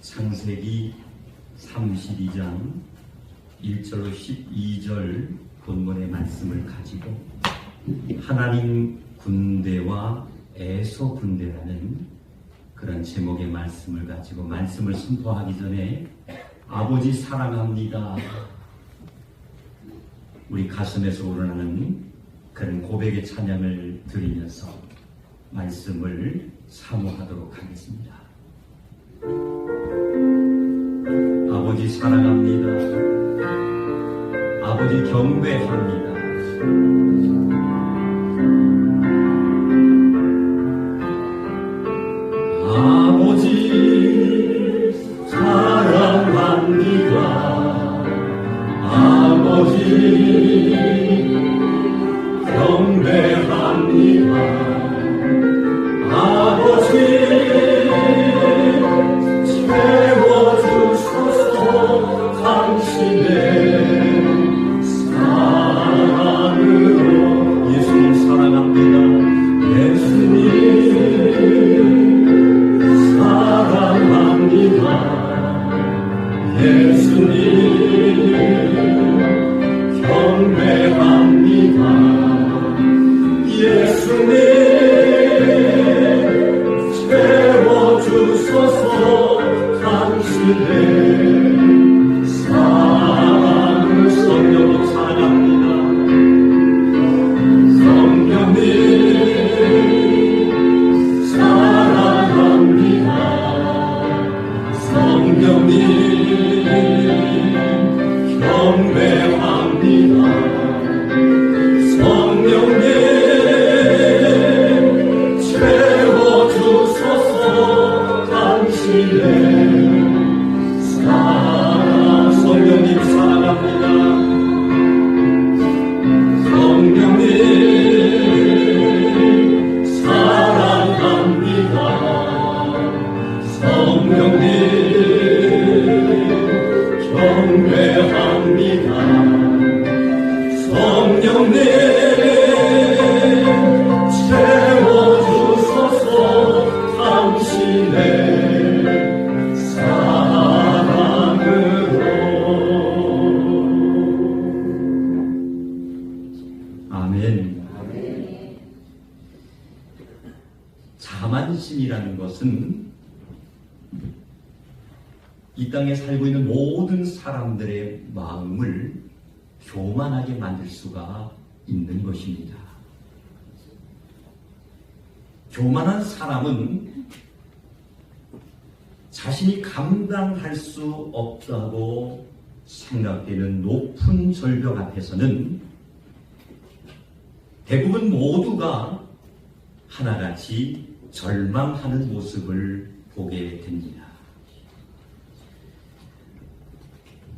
창세기 32장 1절로 12절 본문의 말씀을 가지고 하나님 군대와 에서 군대라는 그런 제목의 말씀을 가지고 말씀을 선포하기 전에 아버지 사랑합니다. 우리 가슴에서 우러나는 그런 고백의 찬양을 드리면서 말씀을 사모하도록 하겠습니다. 아버지 사랑합니다. 아버지 경배합니다. 아버지 사랑합니다. 아버지 경배합니다. 아버지 채워주소서 당신의 사랑으로. 예수님 사랑합니다. 예수님 사랑합니다. 예수님 경배합니다. 예수님 채워주소서 당신의 사랑을. 성령님 사랑합니다. 성령님 사랑합니다. 성령님 경배합니다. 성령님 채워주소서 당신의 사랑. 성령님 사랑합니다. 성령님 사랑합니다. 성령님 경배합니다. 성령님 채워주소서 당신의 사랑으로. 아멘. 자만심이라는 것은 이 땅에 살고 있는 모든 사람들의 마음을 교만하게 만들 수가 있는 것입니다. 교만한 사람은 자신이 감당할 수 없다고 생각되는 높은 절벽 앞에서는 대부분 모두가 하나같이 절망하는 모습을 보게 됩니다.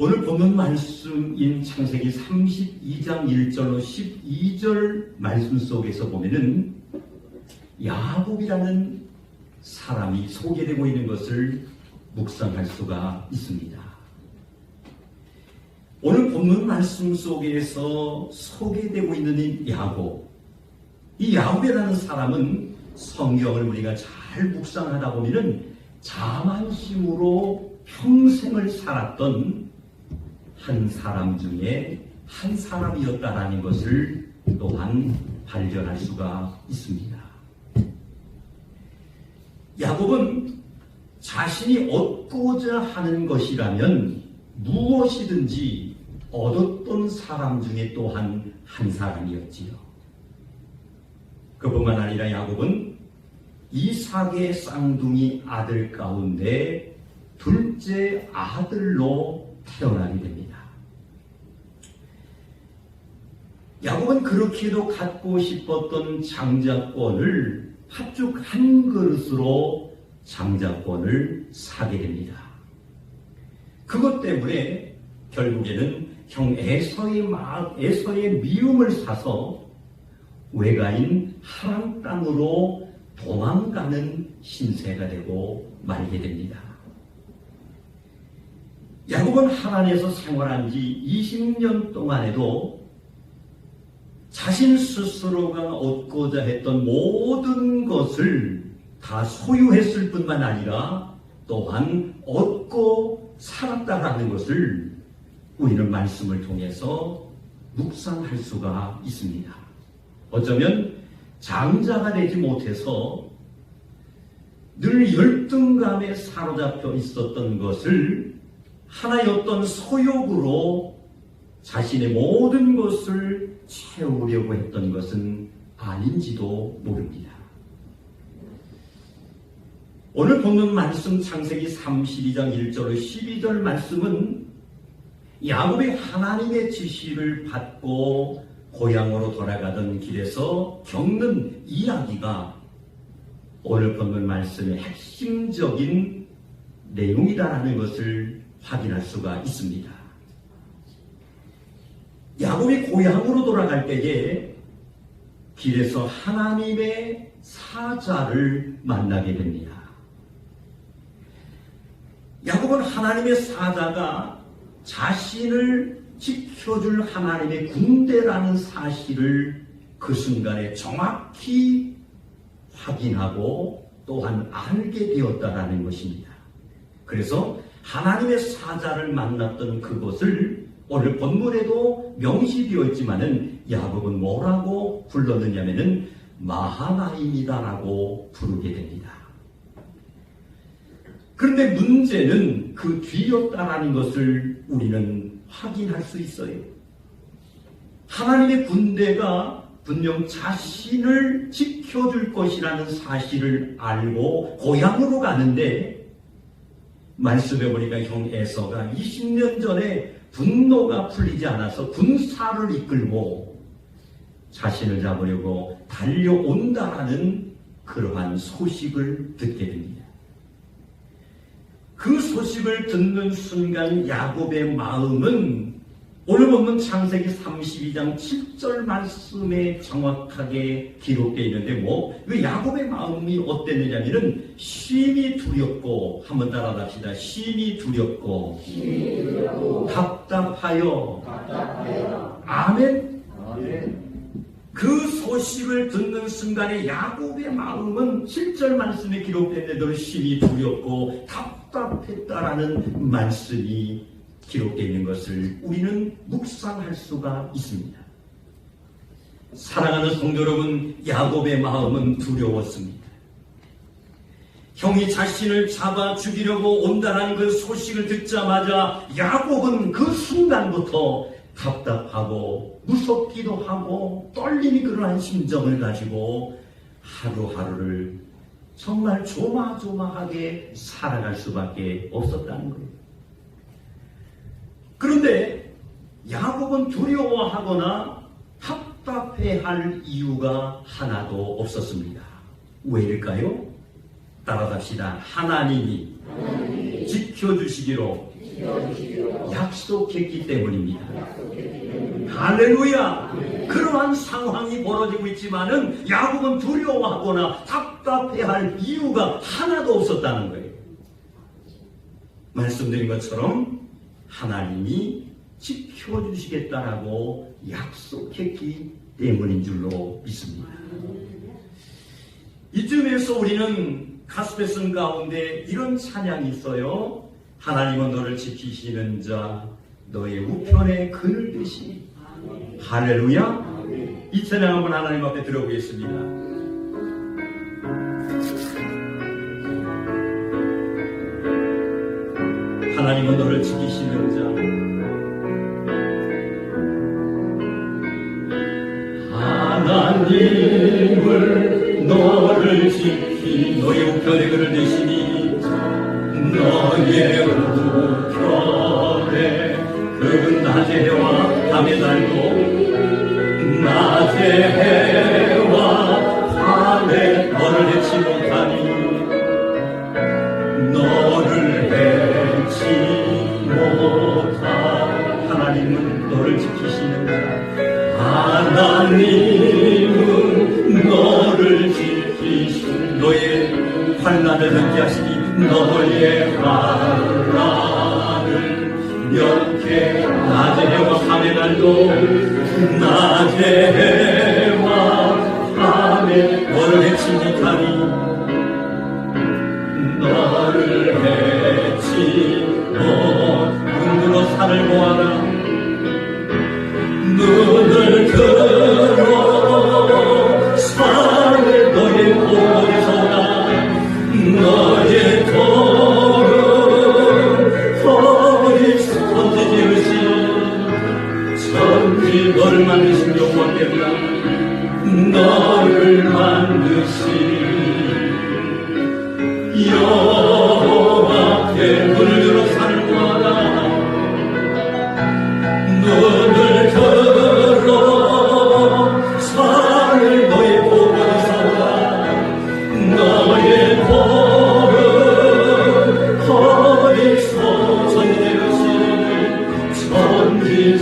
오늘 본문 말씀인 창세기 32장 1절로 12절 말씀 속에서 보면은 야곱이라는 사람이 소개되고 있는 것을 묵상할 수가 있습니다. 오늘 본문 말씀 속에서 소개되고 있는 이 야곱, 이 야곱이라는 사람은 성경을 우리가 잘 묵상하다 보면은 자만심으로 평생을 살았던 한 사람 중에 한 사람이었다라는 것을 또한 발견할 수가 있습니다. 야곱은 자신이 얻고자 하는 것이라면 무엇이든지 얻었던 사람 중에 또한 한 사람이었지요. 그뿐만 아니라 야곱은 이삭의 쌍둥이 아들 가운데 둘째 아들로 태어나게 됩니다. 야곱은 그렇게도 갖고 싶었던 장자권을 팥죽 한 그릇으로 장자권을 사게 됩니다. 그것 때문에 결국에는 형 에서의 미움을 사서 외가인 하람 땅으로 도망가는 신세가 되고 말게 됩니다. 야곱은 하란에서 생활한 지 20년 동안에도 자신 스스로가 얻고자 했던 모든 것을 다 소유했을 뿐만 아니라 또한 얻고 살았다라는 것을 우리는 말씀을 통해서 묵상할 수가 있습니다. 어쩌면 장자가 되지 못해서 늘 열등감에 사로잡혀 있었던 것을 하나의 어떤 소욕으로 자신의 모든 것을 채우려고 했던 것은 아닌지도 모릅니다. 오늘 본문 말씀 창세기 32장 1절로 12절 말씀은 야곱이 하나님의 지시를 받고 고향으로 돌아가던 길에서 겪는 이야기가 오늘 본문 말씀의 핵심적인 내용이라는 것을 확인할 수가 있습니다. 야곱이 고향으로 돌아갈 때에 길에서 하나님의 사자를 만나게 됩니다. 야곱은 하나님의 사자가 자신을 지켜줄 하나님의 군대라는 사실을 그 순간에 정확히 확인하고 또한 알게 되었다라는 것입니다. 그래서 하나님의 사자를 만났던 그곳을 오늘 본문에도 명시되어 있지만은 야곱은 뭐라고 불렀느냐면은 마하나임이다라고 부르게 됩니다. 그런데 문제는 그 뒤였다라는 것을 우리는 확인할 수 있어요. 하나님의 군대가 분명 자신을 지켜줄 것이라는 사실을 알고 고향으로 가는데 말씀해 보니까 형 에서가 20년 전에 분노가 풀리지 않아서 군사를 이끌고 자신을 잡으려고 달려온다라는 그러한 소식을 듣게 됩니다. 그 소식을 듣는 순간 야곱의 마음은 오늘 본문 창세기 32장 7절 말씀에 정확하게 기록되어 있는데 그 야곱의 마음이 어땠느냐면은 심히 두렵고 한번 따라합시다. 심히 두렵고 답답하여. 아멘. 그 소식을 듣는 순간에 야곱의 마음은 7절 말씀에 기록된데도 심히 두렵고 답답했다라는 말씀이 기록되어 있는 것을 우리는 묵상할 수가 있습니다. 사랑하는 성도 여러분, 야곱의 마음은 두려웠습니다. 형이 자신을 잡아 죽이려고 온다는 그 소식을 듣자마자 야곱은 그 순간부터 답답하고 무섭기도 하고 떨림이 그러한 심정을 가지고 하루하루를 정말 조마조마하게 살아갈 수밖에 없었다는 거예요. 그런데 야곱은 두려워하거나 답답해할 이유가 하나도 없었습니다. 왜일까요? 따라갑시다. 하나님이 지켜주시기로 약속했기 때문입니다. 할렐루야! 그러한 상황이 벌어지고 있지만은 야곱은 두려워하거나 답답해할 이유가 하나도 없었다는 거예요. 말씀드린 것처럼 하나님이 지켜주시겠다라고 약속했기 때문인 줄로 믿습니다. 이쯤에서 우리는 가스페슨 가운데 이런 찬양이 있어요. 하나님은 너를 지키시는 자 너의 우편에 그늘 되시니. 할렐루야. 이 찬양 한번 하나님 앞에 들어보겠습니다. 하나님은 너를 지키시는 자 하나님을 너를 지키 너의 우편에 그늘 되시니 너의 우편에 그 낮의 해와 밤의 달도 낮의 해와 밤에 너를 해치 못하니 너를 해치 못하 하나님은 너를 지키시는 자 하나님은 너를 지키시는 너의 환난을 함께하시니 너의 환난을 명케 낮의 해와 밤의 날도 낮의 해와 밤에 너를 해치 못하니 너를 해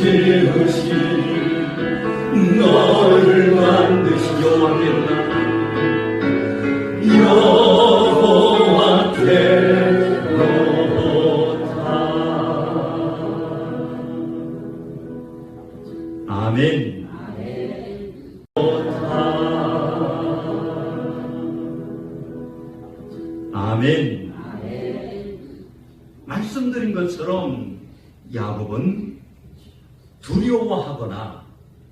지으신 너를 만드신 여호와께로다. 아멘. 아멘. 말씀드린 것처럼 야곱은 두려워하거나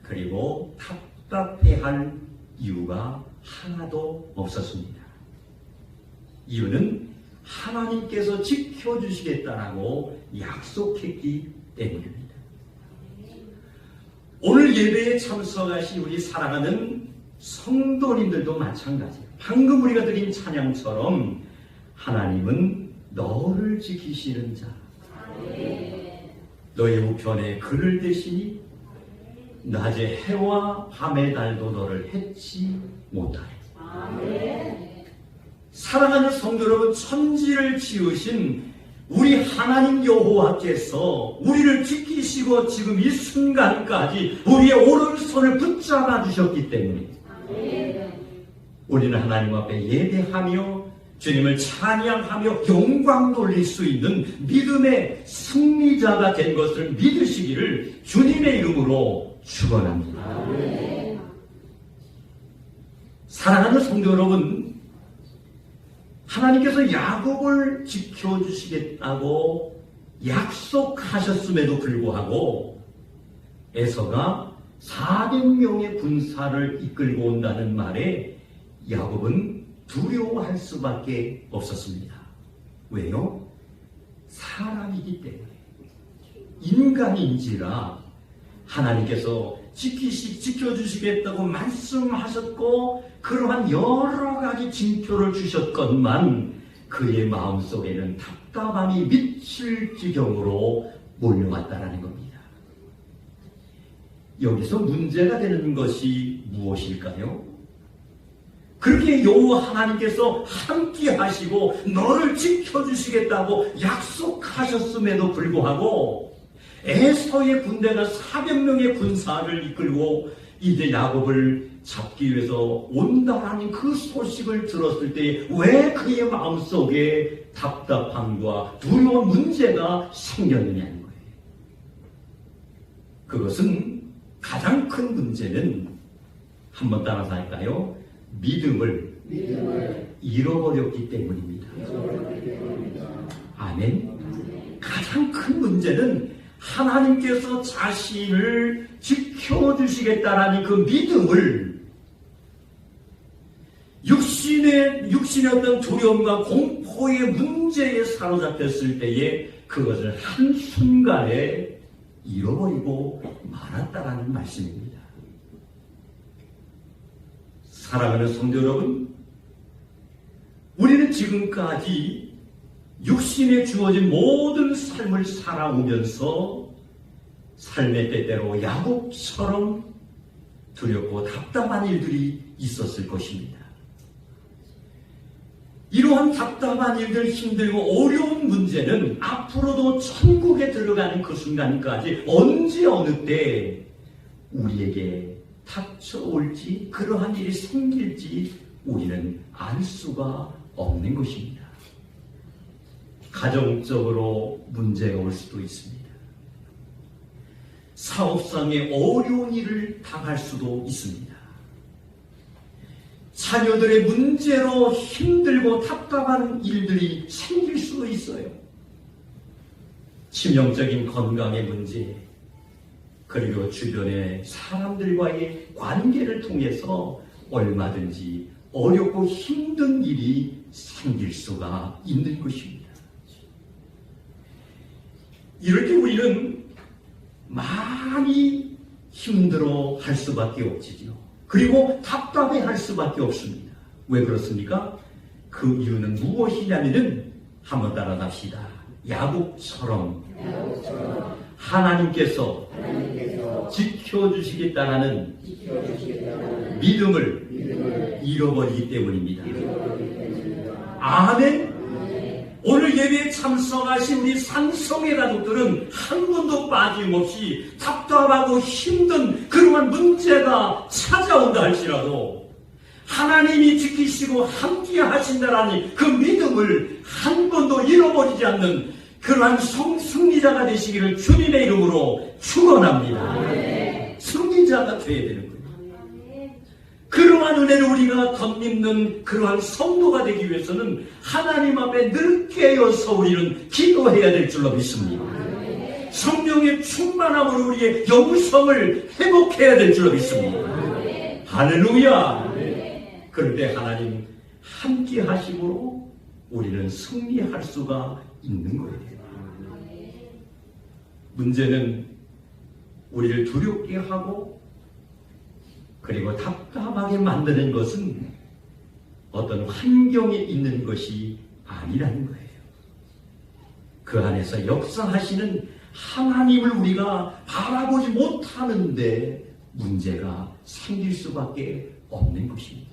그리고 답답해할 이유가 하나도 없었습니다. 이유는 하나님께서 지켜주시겠다라고 약속했기 때문입니다. 오늘 예배에 참석하신 우리 사랑하는 성도님들도 마찬가지예요. 방금 우리가 드린 찬양처럼 하나님은 너를 지키시는 자, 너의 우편에 그를 대시니 낮에 해와 밤의 달도 너를 해치 못하리. 사랑하는 성도 여러분, 천지를 지으신 우리 하나님 여호와께서 우리를 지키시고 지금 이 순간까지 우리의 오른손을 붙잡아 주셨기 때문에 우리는 하나님 앞에 예배하며 주님을 찬양하며 영광 돌릴 수 있는 믿음의 승리자가 된 것을 믿으시기를 주님의 이름으로 축원합니다. 사랑하는 성도 여러분, 하나님께서 야곱을 지켜주시겠다고 약속하셨음에도 불구하고 에서가 400명의 군사를 이끌고 온다는 말에 야곱은 두려워할 수밖에 없었습니다. 왜요? 사람이기 때문에. 인간인지라 하나님께서 지켜주시겠다고 말씀하셨고 그러한 여러 가지 징표를 주셨건만 그의 마음속에는 답답함이 미칠 지경으로 몰려왔다는 겁니다. 여기서 문제가 되는 것이 무엇일까요? 그렇게 여호와 하나님께서 함께 하시고 너를 지켜주시겠다고 약속하셨음에도 불구하고 에서의 군대가 400명의 군사를 이끌고 이제 야곱을 잡기 위해서 온다라는 그 소식을 들었을 때 왜 그의 마음속에 답답함과 두려운 문제가 생겼느냐는 거예요. 그것은 가장 큰 문제는 한번 따라서 할까요? 믿음을 잃어버렸기 때문입니다. 아멘. 가장 큰 문제는 하나님께서 자신을 지켜주시겠다라는 그 믿음을 육신의 어떤 두려움과 공포의 문제에 사로잡혔을 때에 그것을 한순간에 잃어버리고 말았다라는 말씀입니다. 사랑하는 성도 여러분, 우리는 지금까지 육신에 주어진 모든 삶을 살아오면서 삶의 때때로 야곱처럼 두렵고 답답한 일들이 있었을 것입니다. 이러한 답답한 일들, 힘들고 어려운 문제는 앞으로도 천국에 들어가는 그 순간까지 언제 어느 때 우리에게 닥쳐올지 그러한 일이 생길지 우리는 알 수가 없는 것입니다. 가정적으로 문제가 올 수도 있습니다. 사업상의 어려운 일을 당할 수도 있습니다. 자녀들의 문제로 힘들고 답답한 일들이 생길 수도 있어요. 치명적인 건강의 문제, 그리고 주변의 사람들과의 관계를 통해서 얼마든지 어렵고 힘든 일이 생길 수가 있는 것입니다. 이럴 때 우리는 많이 힘들어 할 수밖에 없지요. 그리고 답답해 할 수밖에 없습니다. 왜 그렇습니까? 그 이유는 무엇이냐면은 한번 따라갑시다. 야곱처럼 하나님께서 지켜주시겠다라는 믿음을 잃어버리기 때문입니다. 아멘. 오늘 예배에 참석하신 우리 산성의 가족들은 한 번도 빠짐없이 답답하고 힘든 그러한 문제가 찾아온다 할지라도 하나님이 지키시고 함께 하신다라는 그 믿음을 한 번도 잃어버리지 않는 그러한 승리자가 되시기를 주님의 이름으로 축원합니다. 승리자가 되어야 되는 거예요. 그러한 은혜를 우리가 덧입는 그러한 성도가 되기 위해서는 하나님 앞에 늘 깨어서 우리는 기도해야 될 줄로 믿습니다. 성령의 충만함으로 우리의 영성을 회복해야 될 줄로 믿습니다. 할렐루야. 그런데 하나님 함께 하심으로 우리는 승리할 수가 있는 거예요. 문제는 우리를 두렵게 하고 그리고 답답하게 만드는 것은 어떤 환경에 있는 것이 아니라는 거예요. 그 안에서 역사하시는 하나님을 우리가 바라보지 못하는데 문제가 생길 수밖에 없는 것입니다.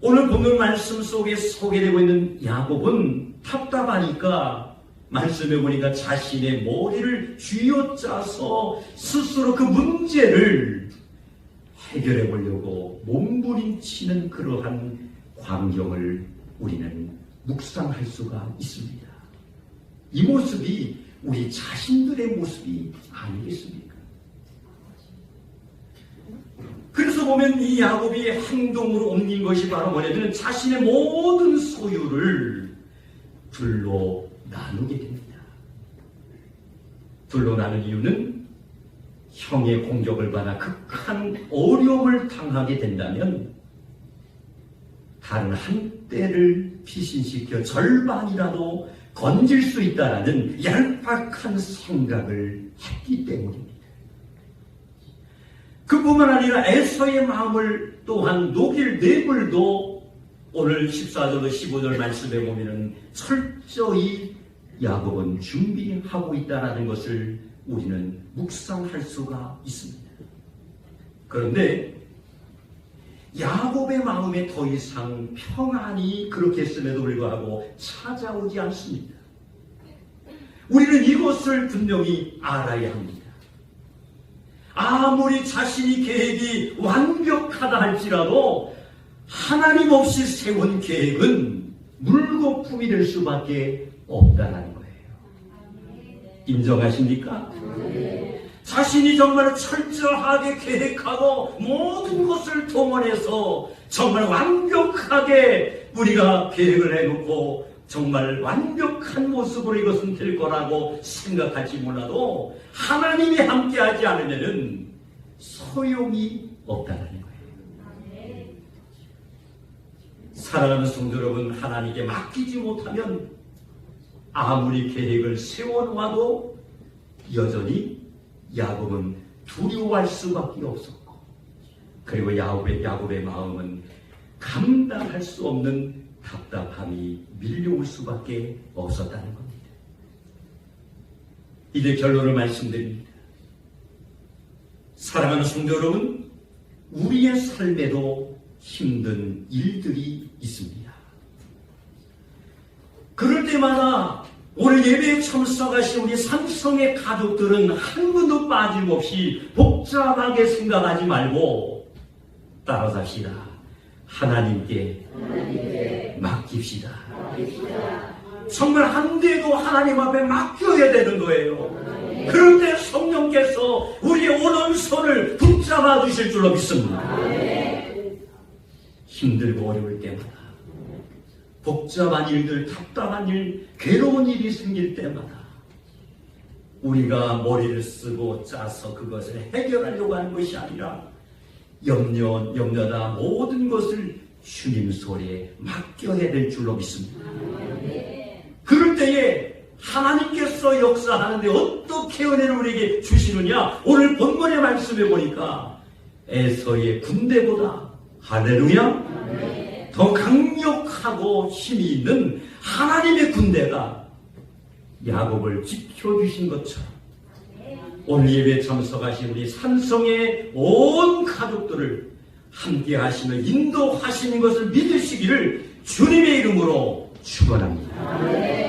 오늘 본문 말씀 속에 소개되고 있는 야곱은 답답하니까 말씀해 보니까 자신의 머리를 쥐어짜서 스스로 그 문제를 해결해 보려고 몸부림치는 그러한 광경을 우리는 묵상할 수가 있습니다. 이 모습이 우리 자신들의 모습이 아니겠습니까? 그래서 보면 이 야곱이 행동으로 옮긴 것이 바로 뭐냐면 자신의 모든 소유를 둘로 나누게 됩니다. 둘로 나눈 이유는 형의 공격을 받아 극한 어려움을 당하게 된다면 다른 한때를 피신시켜 절반이라도 건질 수 있다라는 얄팍한 생각을 했기 때문입니다. 그뿐만 아니라 에서의 마음을 또한 녹일 뇌물도 오늘 14절로 15절 말씀에 보면은 철저히 야곱은 준비하고 있다는 것을 우리는 묵상할 수가 있습니다. 그런데 야곱의 마음에 더 이상 평안이 그렇게 했음에도 불구하고 찾아오지 않습니다. 우리는 이것을 분명히 알아야 합니다. 아무리 자신이 계획이 완벽하다 할지라도 하나님 없이 세운 계획은 물거품이 될 수밖에 없다는 거예요. 인정하십니까? 자신이 정말 철저하게 계획하고 모든 것을 동원해서 정말 완벽하게 우리가 계획을 해놓고 정말 완벽한 모습으로 이것은 될 거라고 생각할지 몰라도 하나님이 함께하지 않으면 소용이 없다는 거예요. 사랑하는 성도 여러분, 하나님께 맡기지 못하면 아무리 계획을 세워놓아도 여전히 야곱은 두려워할 수밖에 없었고, 그리고 야곱의 마음은 감당할 수 없는 답답함이 밀려올 수밖에 없었다는 겁니다. 이제 결론을 말씀드립니다. 사랑하는 성도 여러분, 우리의 삶에도 힘든 일들이 있습니다. 그럴 때마다 오늘 예배에 참석하신 우리 산성의 가족들은 한 분도 빠짐없이 복잡하게 생각하지 말고 따라서 합시다. 하나님께 맡깁시다. 정말 한 대도 하나님 앞에 맡겨야 되는 거예요. 그럴 때 성령께서 우리의 오른손을 붙잡아 주실 줄로 믿습니다. 힘들고 어려울 때마다, 복잡한 일들, 답답한 일, 괴로운 일이 생길 때마다 우리가 머리를 쓰고 짜서 그것을 해결하려고 하는 것이 아니라 염려다 모든 것을 주님 손에 맡겨야 될 줄로 믿습니다. 그럴 때에 하나님께서 역사하는데 어떻게 은혜를 우리에게 주시느냐? 오늘 본문의 말씀에 보니까 에서의 군대보다 할렐루야 더 강력하고 힘이 있는 하나님의 군대가 야곱을 지켜주신 것처럼 오늘 예배에 참석하신 우리 산성의 온 가족들을 함께 하시며 인도하시는 것을 믿으시기를 주님의 이름으로 축원합니다.